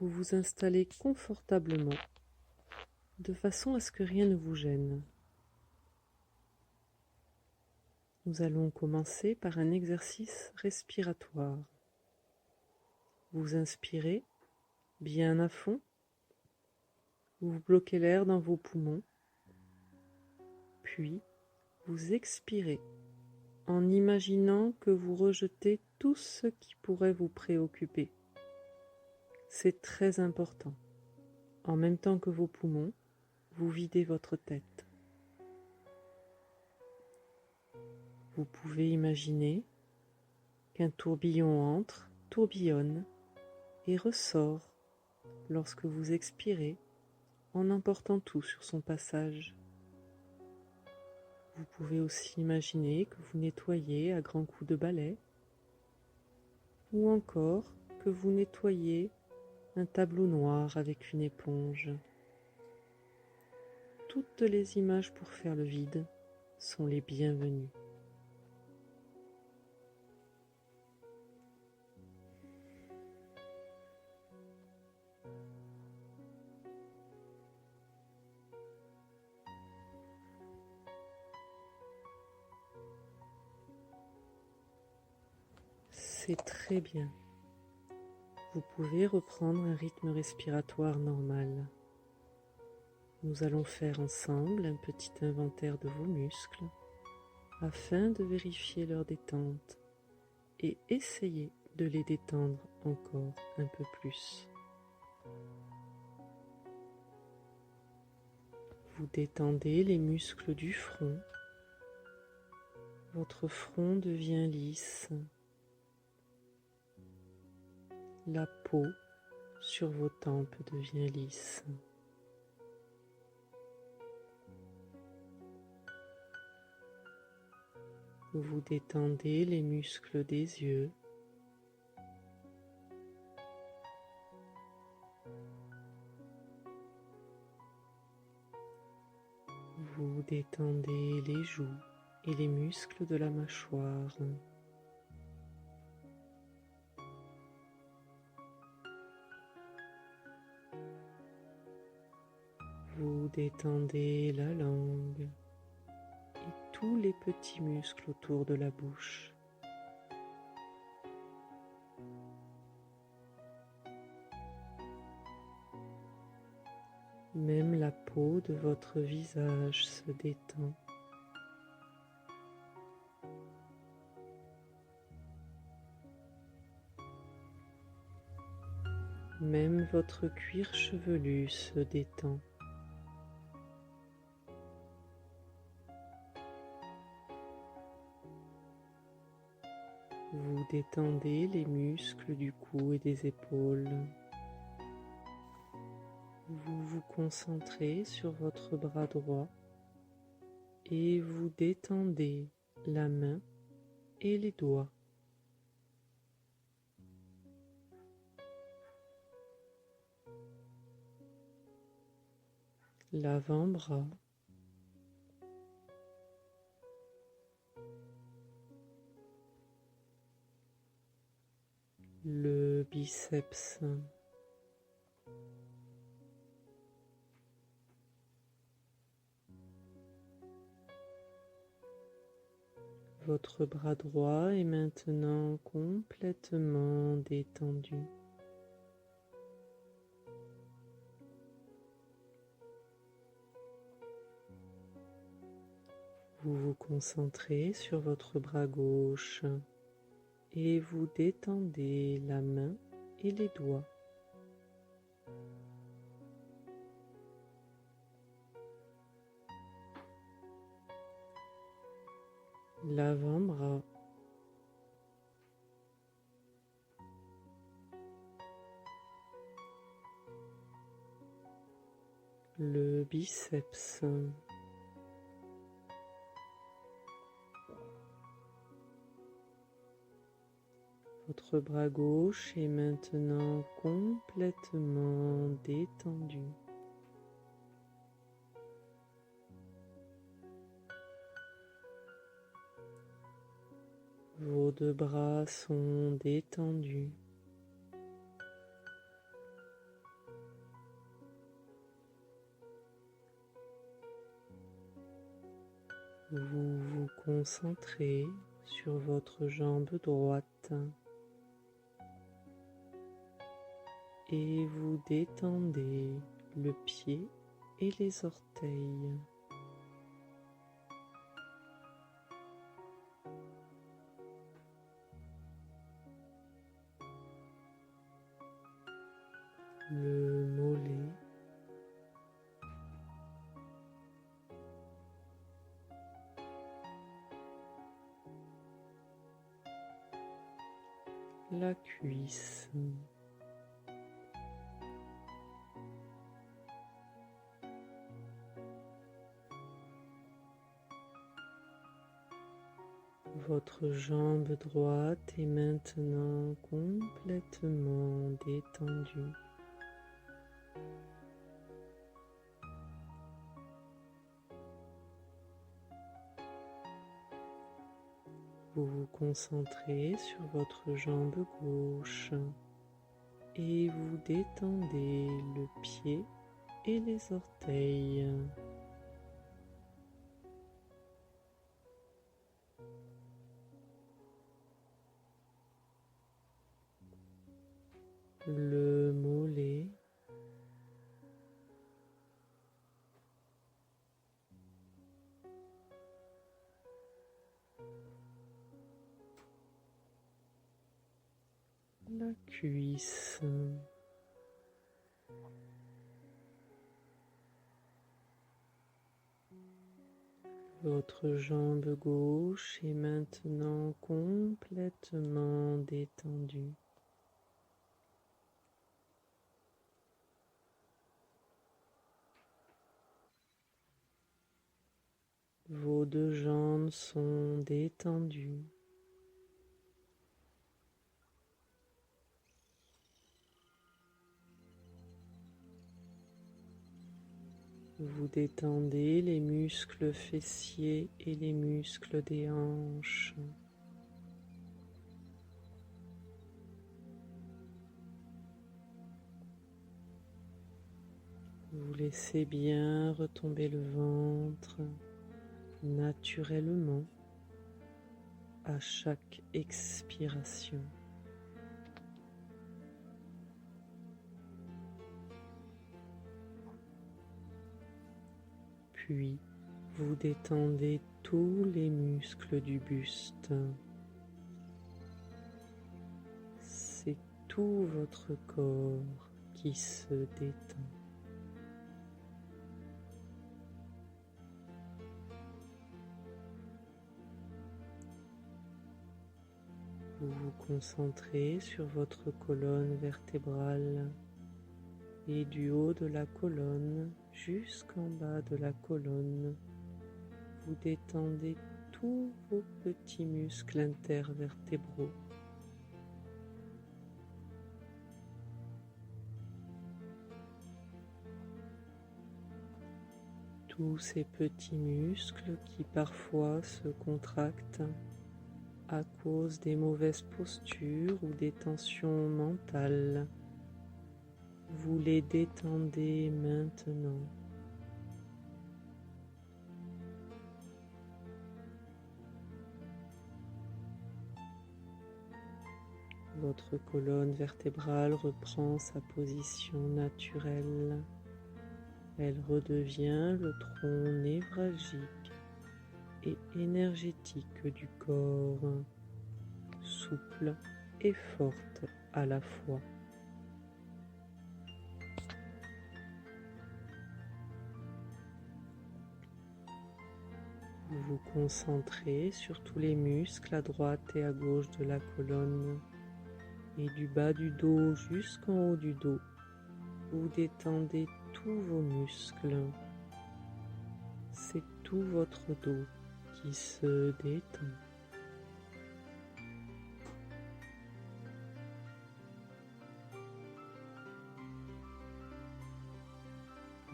Vous vous installez confortablement, de façon à ce que rien ne vous gêne. Nous allons commencer par un exercice respiratoire. Vous inspirez bien à fond, vous bloquez l'air dans vos poumons, puis vous expirez en imaginant que vous rejetez tout ce qui pourrait vous préoccuper. C'est très important. En même temps que vos poumons, vous videz votre tête. Vous pouvez imaginer qu'un tourbillon entre, tourbillonne et ressort lorsque vous expirez en emportant tout sur son passage. Vous pouvez aussi imaginer que vous nettoyez à grands coups de balai ou encore que vous nettoyez un tableau noir avec une éponge. Toutes les images pour faire le vide sont les bienvenues. C'est très bien. Vous pouvez reprendre un rythme respiratoire normal. Nous allons faire ensemble un petit inventaire de vos muscles afin de vérifier leur détente et essayer de les détendre encore un peu plus. Vous détendez les muscles du front. Votre front devient lisse. La peau sur vos tempes devient lisse. Vous détendez les muscles des yeux. Vous détendez les joues et les muscles de la mâchoire. Vous détendez la langue et tous les petits muscles autour de la bouche. Même la peau de votre visage se détend. Même votre cuir chevelu se détend. Vous détendez les muscles du cou et des épaules. Vous vous concentrez sur votre bras droit et vous détendez la main et les doigts. L'avant-bras. Le biceps. Votre bras droit est maintenant complètement détendu. Vous vous concentrez sur votre bras gauche et vous détendez la main et les doigts. L'avant-bras. Le biceps. Votre bras gauche est maintenant complètement détendu. Vos deux bras sont détendus. Vous vous concentrez sur votre jambe droite et vous détendez le pied et les orteils. Le mollet, la cuisse, votre jambe droite est maintenant complètement détendue. Vous vous concentrez sur votre jambe gauche et vous détendez le pied et les orteils. Le mollet, la cuisse, votre jambe gauche est maintenant complètement détendue. Vos deux jambes sont détendues. Vous détendez les muscles fessiers et les muscles des hanches. Vous laissez bien retomber le ventre naturellement à chaque expiration. Puis, vous détendez tous les muscles du buste. C'est tout votre corps qui se détend. Vous vous concentrez sur votre colonne vertébrale et du haut de la colonne jusqu'en bas de la colonne, vous détendez tous vos petits muscles intervertébraux. Tous ces petits muscles qui parfois se contractent à cause des mauvaises postures ou des tensions mentales. Vous les détendez maintenant. Votre colonne vertébrale reprend sa position naturelle. Elle redevient le tronc névralgique et énergétique du corps, souple et forte à la fois. Vous vous concentrez sur tous les muscles à droite et à gauche de la colonne et du bas du dos jusqu'en haut du dos. Vous détendez tous vos muscles. C'est tout votre dos qui se détend.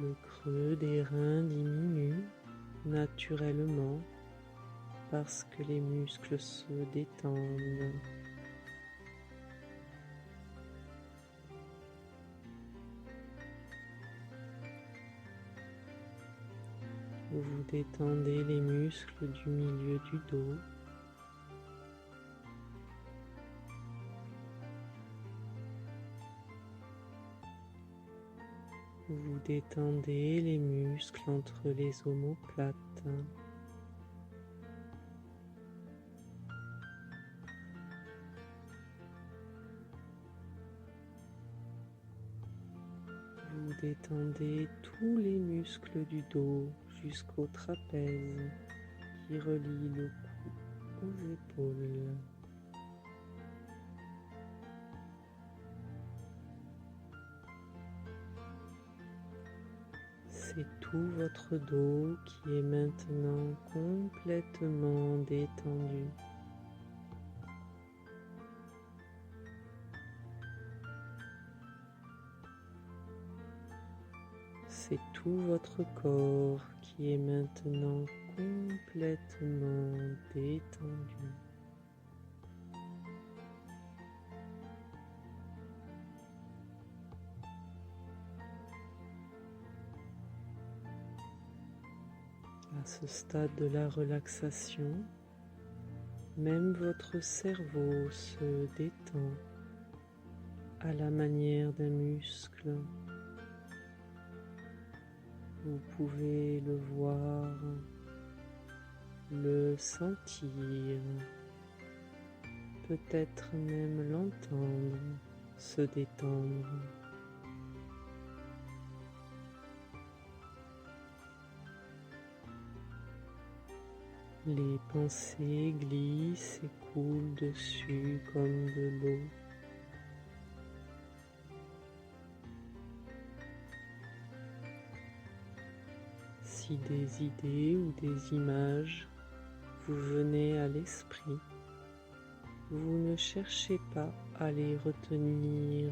Le creux des reins diminue naturellement parce que les muscles se détendent. Vous détendez les muscles du milieu du dos. Vous détendez les muscles entre les omoplates. Vous détendez tous les muscles du dos jusqu'au trapèze qui relie le cou aux épaules. C'est tout votre dos qui est maintenant complètement détendu. C'est tout votre corps qui est maintenant complètement détendu. À ce stade de la relaxation, même votre cerveau se détend à la manière d'un muscle. Vous pouvez le voir, le sentir, peut-être même l'entendre se détendre. Les pensées glissent et coulent dessus comme de l'eau. Si des idées ou des images vous venaient à l'esprit, vous ne cherchez pas à les retenir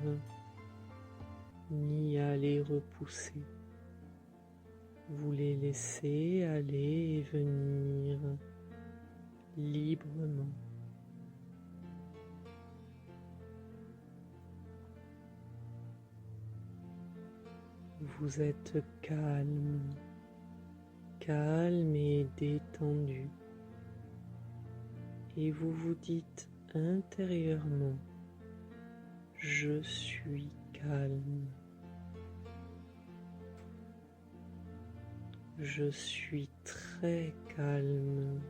ni à les repousser. Vous les laissez aller et venir librement. Vous êtes calme, calme et détendu, et vous vous dites intérieurement, je suis calme. Je suis très calme.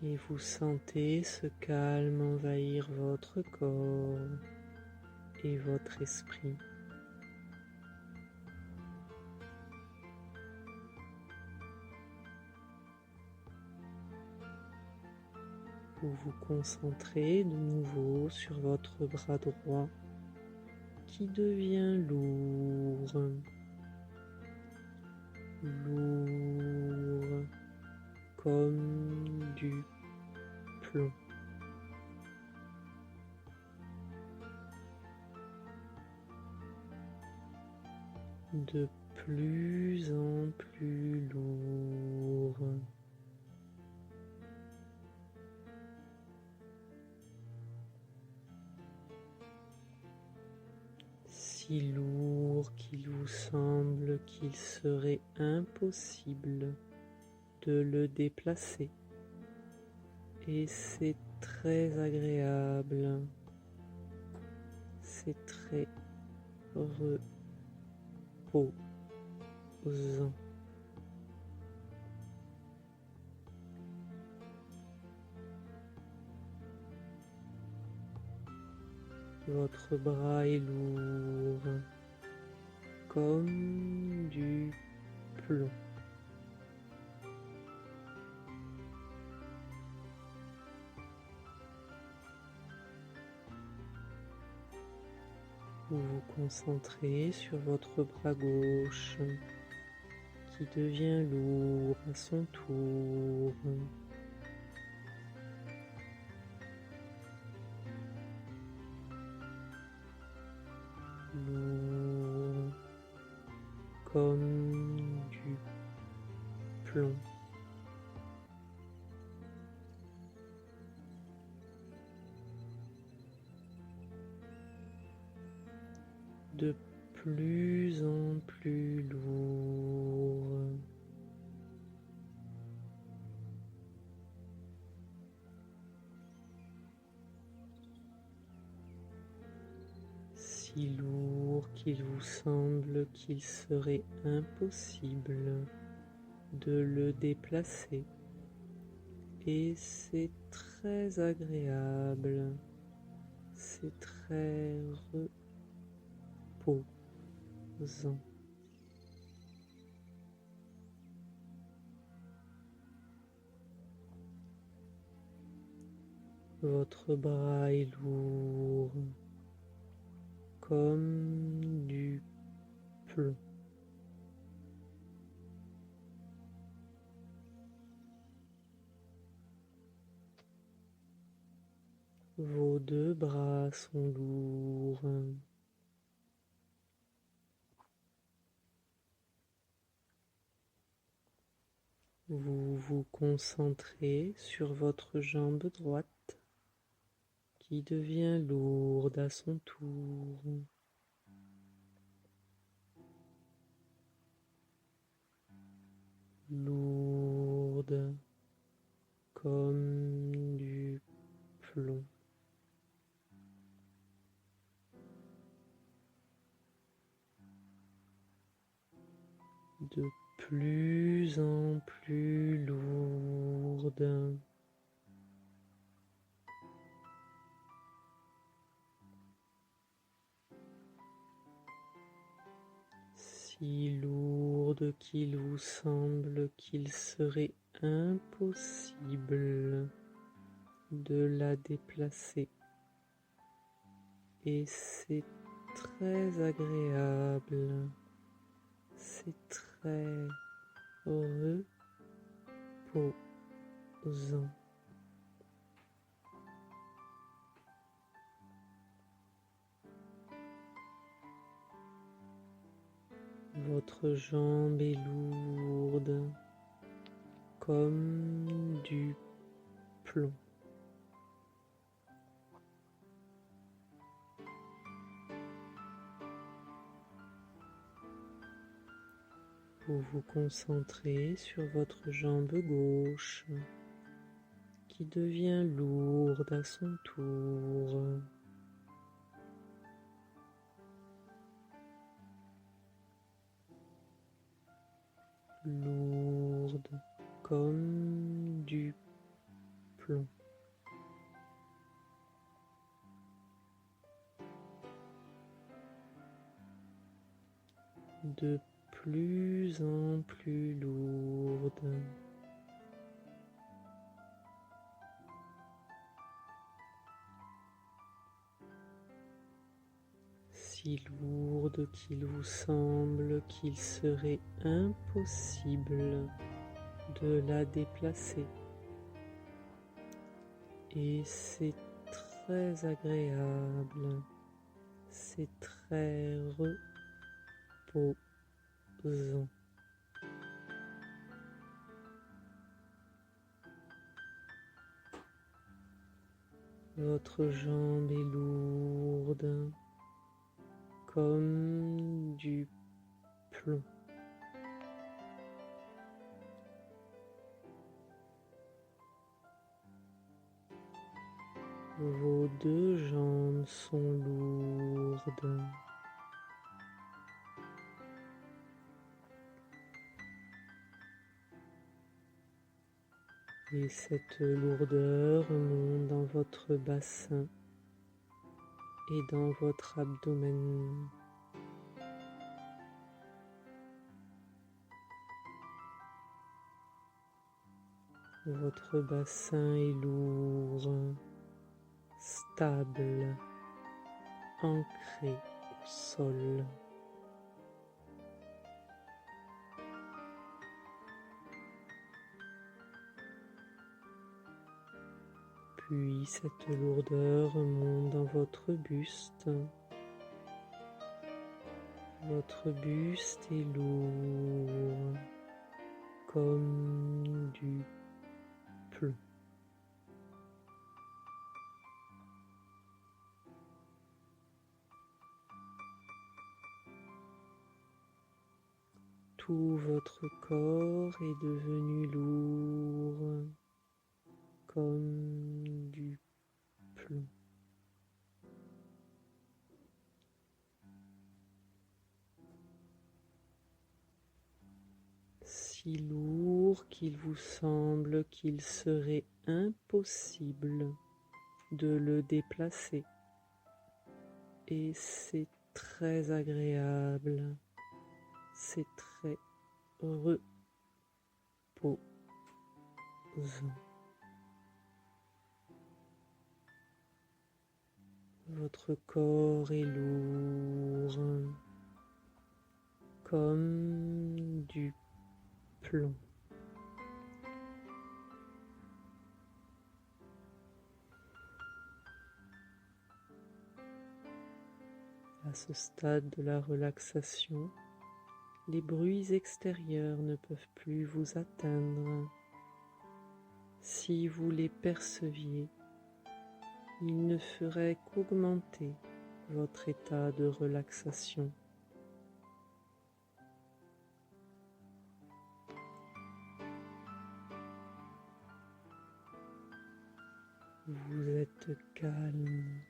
Et vous sentez ce calme envahir votre corps et votre esprit. Vous vous concentrez de nouveau sur votre bras droit qui devient lourd, lourd comme du plomb. De plus en plus lourd. Si lourd qu'il vous semble qu'il serait impossible de le déplacer. Et c'est très agréable, c'est très reposant. Votre bras est lourd, comme du plomb. Vous vous concentrez sur votre bras gauche qui devient lourd à son tour. Lourd comme du plomb. De plus en plus lourd. Si lourd qu'il vous semble qu'il serait impossible de le déplacer. Et c'est très agréable, c'est très reposant. Votre bras est lourd comme du plomb. Vos deux bras sont lourds. Vous vous concentrez sur votre jambe droite qui devient lourde à son tour. Lourde comme du plomb. De plus en plus lourde. Si lourde qu'il vous semble qu'il serait impossible de la déplacer. Et c'est très agréable, c'est très reposant. Votre jambe est lourde comme du plomb. Vous vous concentrez sur votre jambe gauche qui devient lourde à son tour. Lourde comme du plomb. De plus en plus lourde. Si lourde qu'il vous semble qu'il serait impossible de la déplacer. Et c'est très agréable, c'est très reposant. Votre jambe est lourde comme du plomb. Vos deux jambes sont lourdes. Et cette lourdeur monte dans votre bassin et dans votre abdomen. Votre bassin est lourd, stable, ancré au sol. Puis cette lourdeur monte dans votre buste. Votre buste est lourd comme du plomb. Tout votre corps est devenu lourd comme du plomb. Si lourd qu'il vous semble qu'il serait impossible de le déplacer. Et c'est très agréable, c'est très reposant. Votre corps est lourd comme du plomb. À ce stade de la relaxation, les bruits extérieurs ne peuvent plus vous atteindre. Si vous les perceviez, ils ne feraient qu'augmenter votre état de relaxation. Vous êtes calme,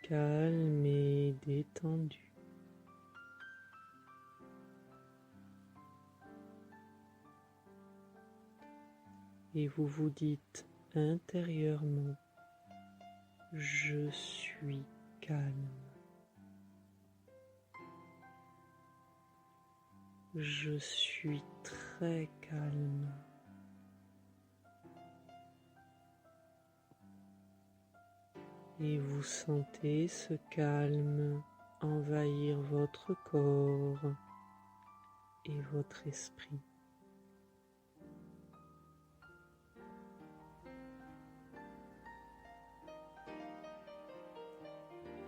calme et détendu. Et vous vous dites intérieurement, je suis calme. Je suis très calme. Et vous sentez ce calme envahir votre corps et votre esprit.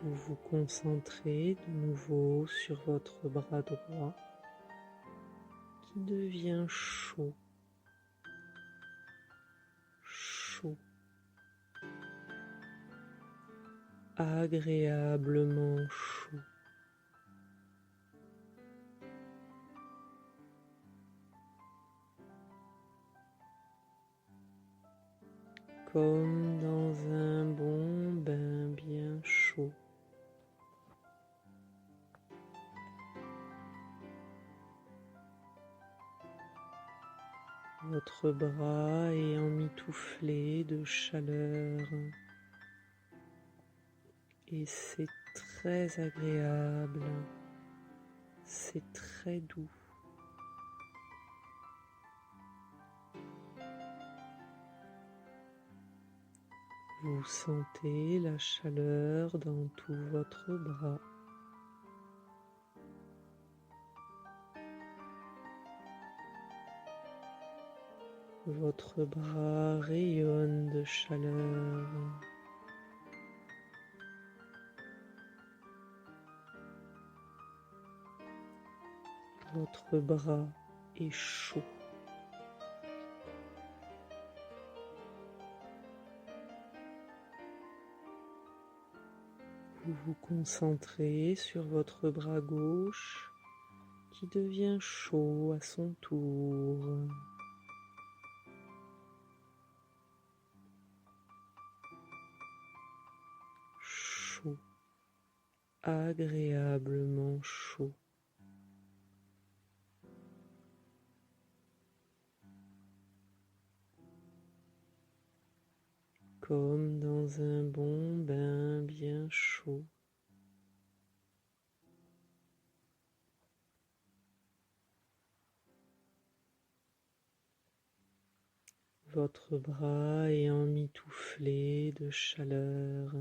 Vous vous concentrez de nouveau sur votre bras droit qui devient chaud, chaud, agréablement chaud. Comme dans un bon bain bien chaud. Votre bras est emmitouflé de chaleur et c'est très agréable, c'est très doux. Vous sentez la chaleur dans tout votre bras. Votre bras rayonne de chaleur. Votre bras est chaud. Vous vous concentrez sur votre bras gauche qui devient chaud à son tour. Chaud, agréablement chaud. Comme dans un bon bain bien chaud. Votre bras est emmitouflé de chaleur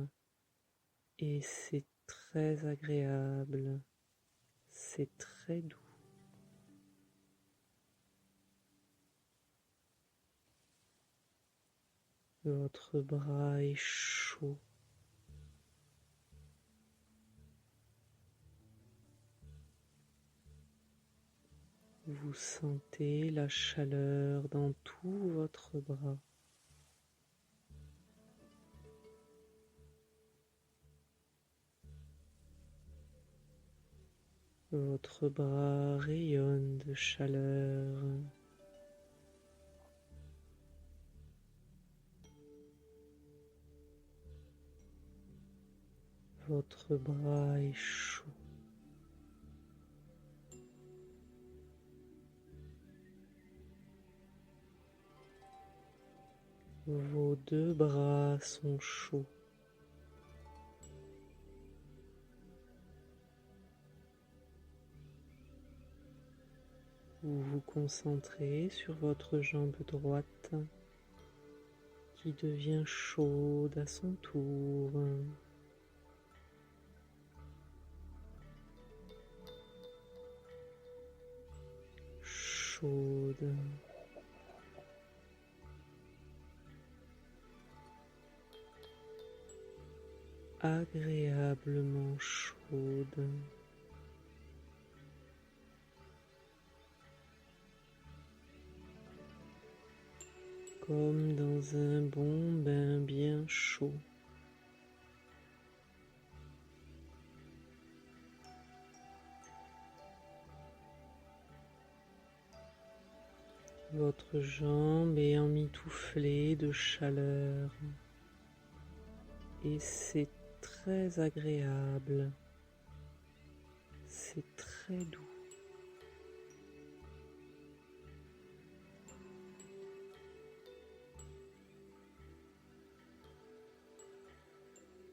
et c'est très agréable, c'est très doux. Votre bras est chaud. Vous sentez la chaleur dans tout votre bras. Votre bras rayonne de chaleur. Votre bras est chaud. Vos deux bras sont chauds. Vous vous concentrez sur votre jambe droite qui devient chaude à son tour. Chaude. Agréablement chaude. Comme dans un bon bain bien chaud. Votre jambe est emmitouflée de chaleur et c'est très agréable, c'est très doux.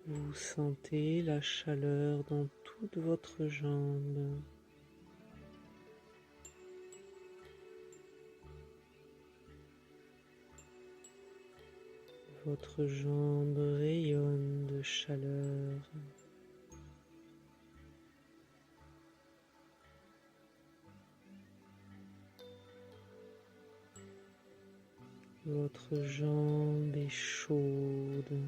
Vous sentez la chaleur dans toute votre jambe. Votre jambe rayonne de chaleur. Votre jambe est chaude.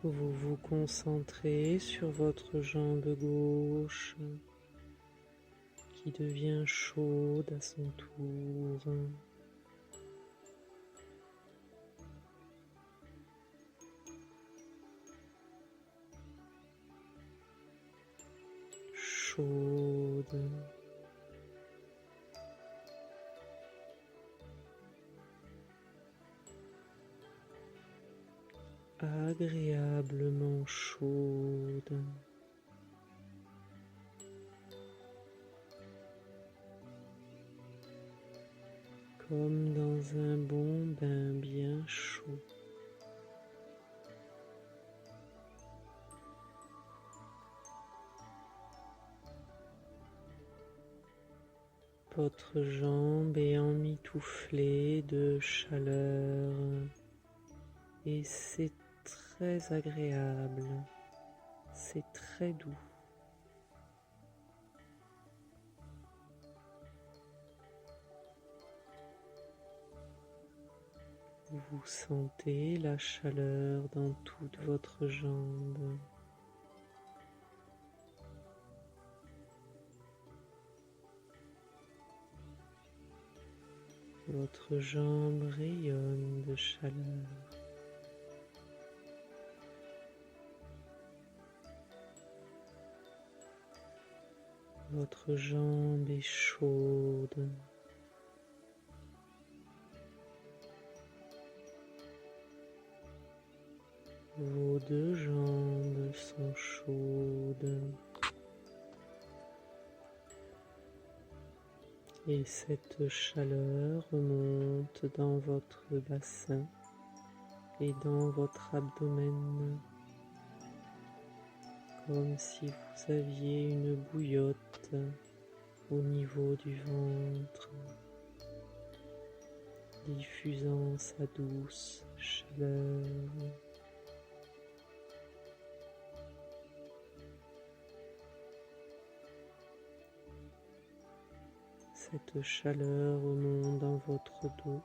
Vous vous concentrez sur votre jambe gauche qui devient chaude à son tour. Chaude. Agréablement chaude. Comme dans un bon bain bien chaud. Votre jambe est emmitouflée de chaleur et c'est très agréable, c'est très doux. Vous sentez la chaleur dans toute votre jambe. Votre jambe rayonne de chaleur. Votre jambe est chaude. Vos deux jambes sont chaudes. Et cette chaleur remonte dans votre bassin et dans votre abdomen, comme si vous aviez une bouillotte au niveau du ventre, diffusant sa douce chaleur. Cette chaleur remonte dans votre dos.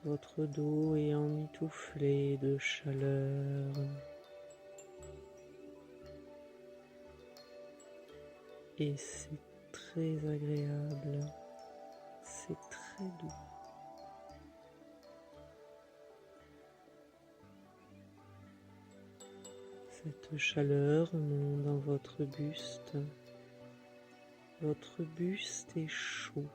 Votre dos est emmitouflé de chaleur. Et c'est très agréable, c'est très doux. de chaleur remonte dans votre buste. Votre buste est chaud,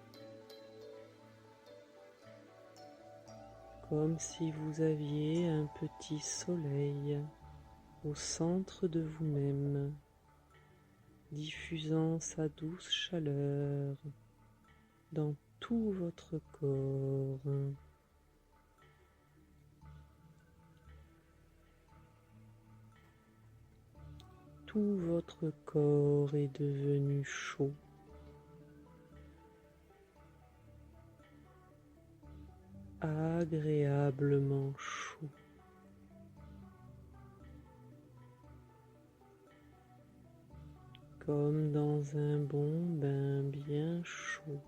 comme si vous aviez un petit soleil au centre de vous-même, diffusant sa douce chaleur dans tout votre corps. Tout votre corps est devenu chaud. Agréablement chaud. Comme dans un bon bain bien chaud.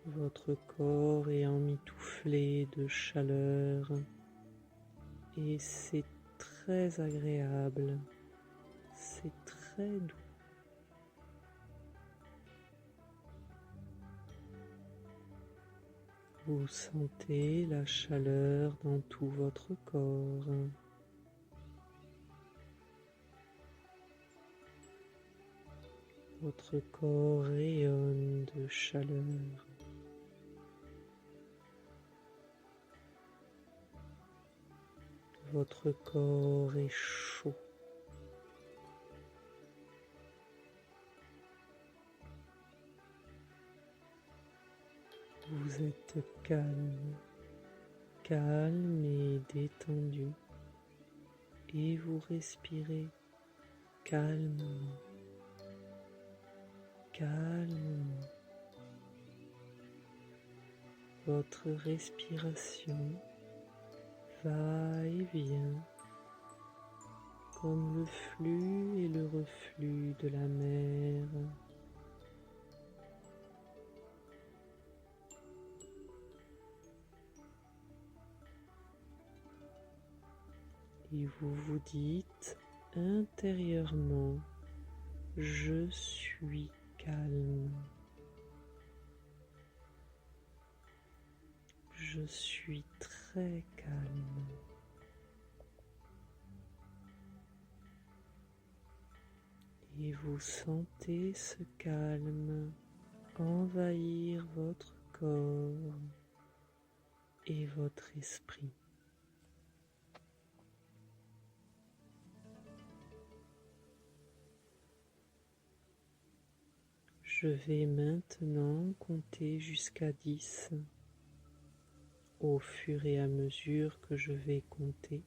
Votre corps est emmitouflé de chaleur et c'est très agréable, c'est très doux. Vous sentez la chaleur dans tout votre corps. Votre corps rayonne de chaleur. Votre corps est chaud. Vous êtes calme, calme et détendu, et vous respirez calmement, calmement. Votre respiration va et vient comme le flux et le reflux de la mer. Et vous vous dites intérieurement, je suis calme. Je suis très calme. Et vous sentez ce calme envahir votre corps et votre esprit. Je vais maintenant compter jusqu'à 10. Au fur et à mesure que je vais compter,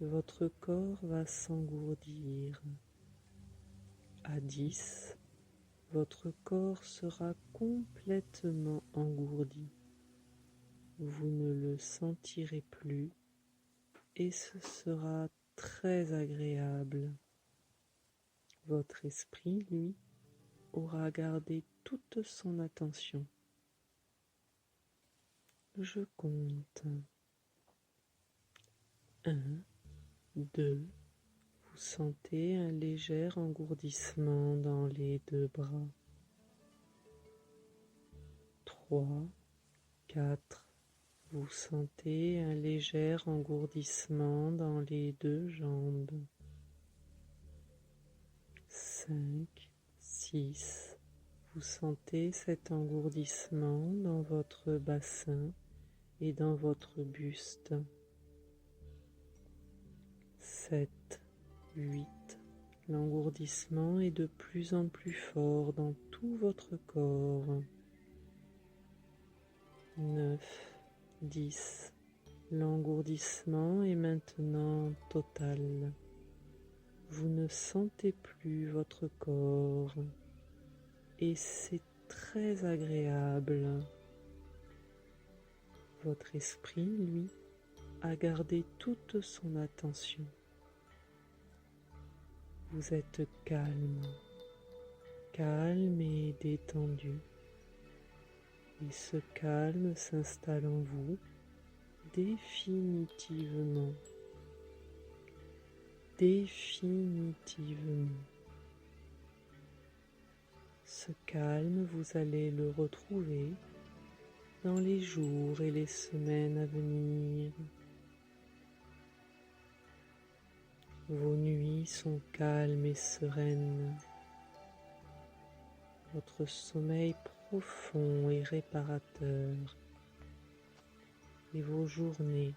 votre corps va s'engourdir. À 10, votre corps sera complètement engourdi. Vous ne le sentirez plus et ce sera très agréable. Votre esprit, lui, aura gardé toute son attention. Je compte. 1, 2, vous sentez un léger engourdissement dans les deux bras. 3, 4, vous sentez un léger engourdissement dans les deux jambes. 5, 6, vous sentez cet engourdissement dans votre bassin et dans votre buste. 7, 8, l'engourdissement est de plus en plus fort dans tout votre corps. 9, 10, l'engourdissement est maintenant total. Vous ne sentez plus votre corps et c'est très agréable. Votre esprit, lui, a gardé toute son attention. Vous êtes calme, calme et détendu. Et ce calme s'installe en vous définitivement. Définitivement. Ce calme, vous allez le retrouver dans les jours et les semaines à venir. Vos nuits sont calmes et sereines. Votre sommeil profond et réparateur. Et vos journées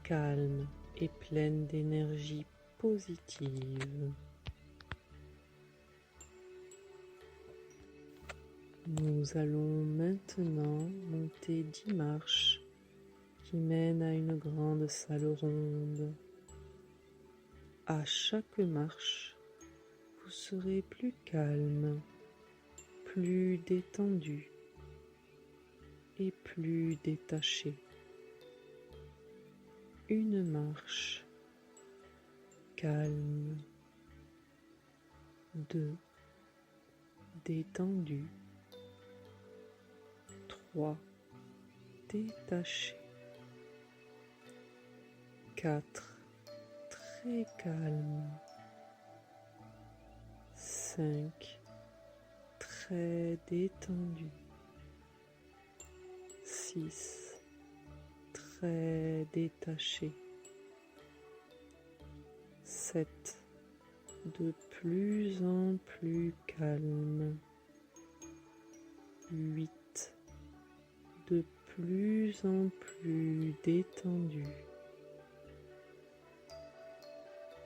calmes et pleines d'énergie positive. Nous allons maintenant monter 10 marches qui mènent à une grande salle ronde. À chaque marche, vous serez plus calme, plus détendu et plus détaché. Une marche, calme. 2, détendu. 3, détaché. 4, très calme. 5, très détendu. 6, très détaché. 7, de plus en plus calme. 8, de plus en plus détendu.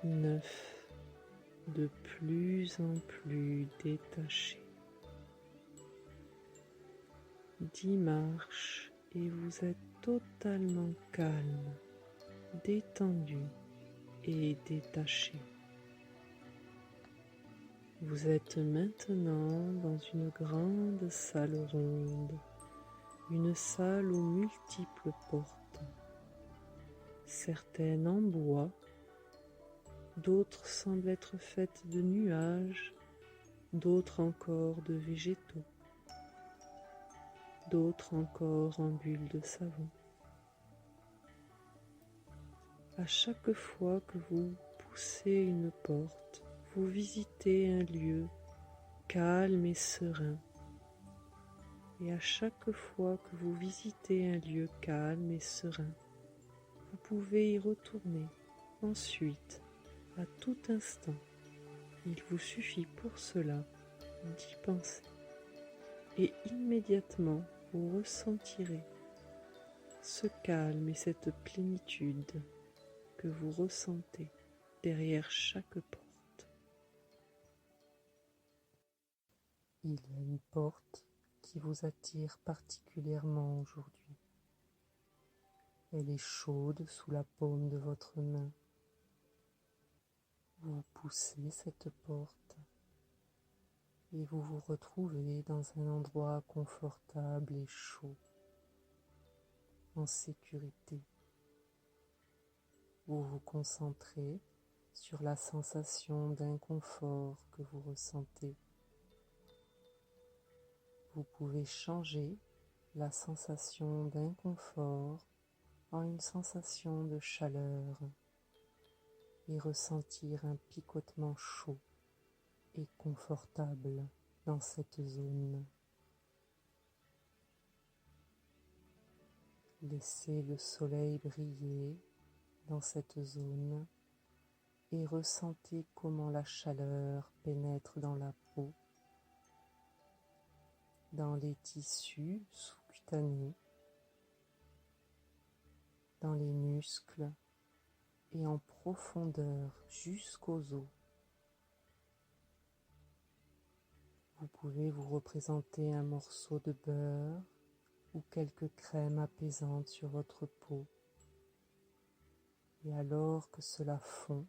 9, de plus en plus détaché. 10 marches et vous êtes totalement calme, détendu et détaché. Vous êtes maintenant dans une grande salle ronde, une salle aux multiples portes, certaines en bois, d'autres semblent être faites de nuages, d'autres encore de végétaux, d'autres encore en bulles de savon. À chaque fois que vous poussez une porte, vous visitez un lieu calme et serein. Et à chaque fois que vous visitez un lieu calme et serein, vous pouvez y retourner ensuite, à tout instant. Il vous suffit pour cela d'y penser. Et immédiatement, vous ressentirez ce calme et cette plénitude que vous ressentez derrière chaque porte. Il y a une porte qui vous attire particulièrement aujourd'hui. Elle est chaude sous la paume de votre main. Vous poussez cette porte et vous vous retrouvez dans un endroit confortable et chaud, en sécurité. Vous vous concentrez sur la sensation d'inconfort que vous ressentez. Vous pouvez changer la sensation d'inconfort en une sensation de chaleur et ressentir un picotement chaud et confortable dans cette zone. Laissez le soleil briller dans cette zone et ressentez comment la chaleur pénètre dans la peau, dans les tissus sous-cutanés, dans les muscles et en profondeur jusqu'aux os. Vous pouvez vous représenter un morceau de beurre ou quelques crèmes apaisantes sur votre peau. Et alors que cela fond,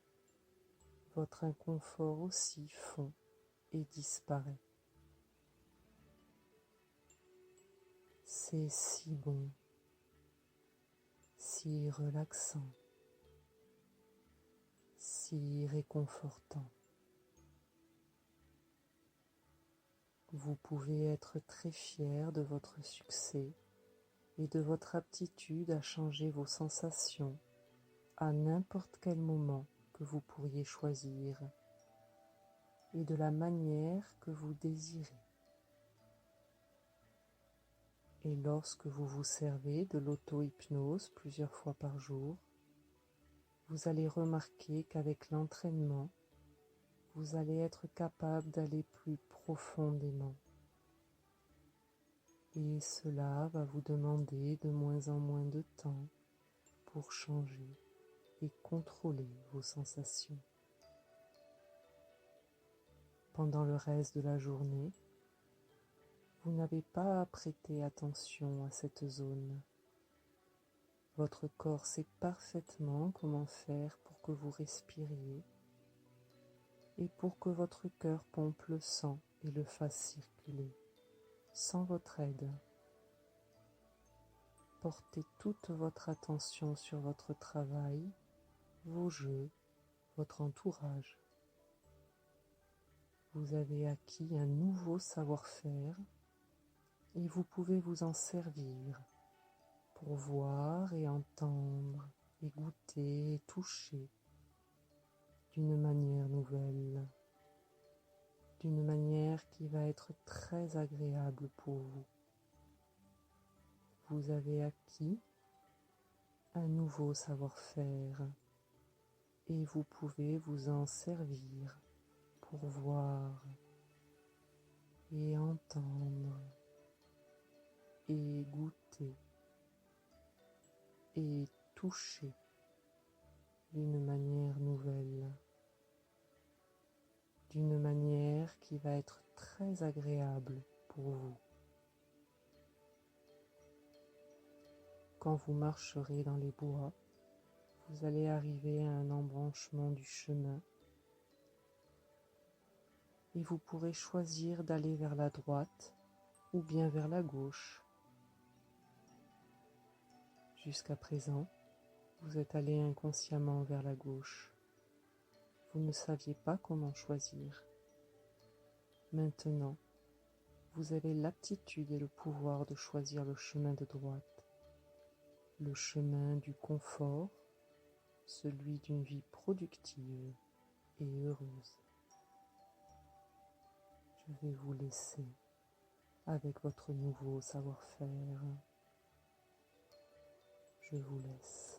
votre inconfort aussi fond et disparaît. C'est si bon, si relaxant, si réconfortant. Vous pouvez être très fier de votre succès et de votre aptitude à changer vos sensations à n'importe quel moment que vous pourriez choisir et de la manière que vous désirez. Et lorsque vous vous servez de l'auto-hypnose plusieurs fois par jour, vous allez remarquer qu'avec l'entraînement, vous allez être capable d'aller plus profondément. Et cela va vous demander de moins en moins de temps pour changer et contrôler vos sensations. Pendant le reste de la journée, vous n'avez pas à prêter attention à cette zone. Votre corps sait parfaitement comment faire pour que vous respiriez et pour que votre cœur pompe le sang et le fasse circuler, sans votre aide. Portez toute votre attention sur votre travail, vos jeux, votre entourage. Vous avez acquis un nouveau savoir-faire et vous pouvez vous en servir pour voir et entendre et goûter et toucher d'une manière nouvelle, d'une manière qui va être très agréable pour vous. Vous avez acquis un nouveau savoir-faire et vous pouvez vous en servir pour voir et entendre et goûter et toucher d'une manière nouvelle, d'une manière qui va être très agréable pour vous. Quand vous marcherez dans les bois, vous allez arriver à un embranchement du chemin et vous pourrez choisir d'aller vers la droite ou bien vers la gauche. Jusqu'à présent, vous êtes allé inconsciemment vers la gauche. Vous ne saviez pas comment choisir. Maintenant, vous avez l'aptitude et le pouvoir de choisir le chemin de droite, le chemin du confort, celui d'une vie productive et heureuse. Je vais vous laisser avec votre nouveau savoir-faire. Je vous laisse.